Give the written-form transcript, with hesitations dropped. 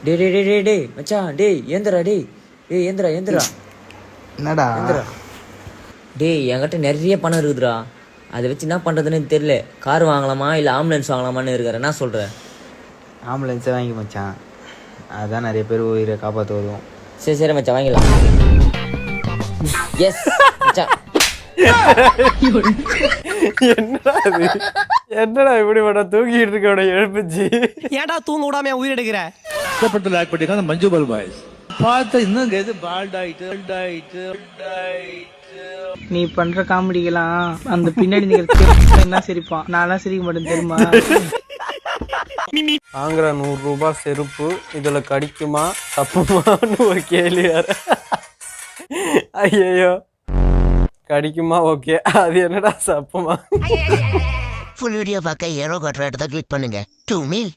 டேய் மச்சான், டேய் ஏந்திரா, டேய் ஏந்திரா. என்னடா ஏந்திரா. டேய் என்கிட்ட நிறைய பணம் இருக்குதுடா. அதை வச்சு என்ன பண்ணுறதுன்னு தெரியல. கார் வாங்கலாமா இல்லை ஆம்புலன்ஸ் வாங்கலாமான்னு இருக்கிற. என்ன சொல்கிற? ஆம்புலன்ஸே வாங்கி மச்சான், அதுதான் நிறைய பேர் உயிரை காப்பாற்ற உதவும். சரி மச்சான், வாங்கிடலாம். எஸ் மச்சான். என்னடா இப்படி பண்ண தூங்கிட்டு இருக்க எழுப்பிச்சு? ஏன்டா தூங்க விடாம உயிர் எடுக்கிற? கஷ்டப்பட்டு ஆக்ட் பண்ணிருக்காங்க மஞ்சு பால் பாய்ஸ். பார்த்து இன்னும் எது பால்டாயிட்டு நீ பண்ற காமெடிக்கெல்லாம் அந்த பின்னாடி நீங்க என்ன சிரிப்பான், நான்லாம் சிரிக்க மாட்டேன் தெரியுமா? வாங்குற 100 ரூபாய் செருப்பு இதுல கடிக்குமா தப்புமான்னு ஒரு கேள்வி வேற. ஐயோ கடிக்குமா? ஓகே, அது என்னடா சப்புமா? ஃபுல் வீடியோ பார்க்க ஏரோ காட்டுற இடத்த கிளிக் பண்ணுங்க. 2 மீல்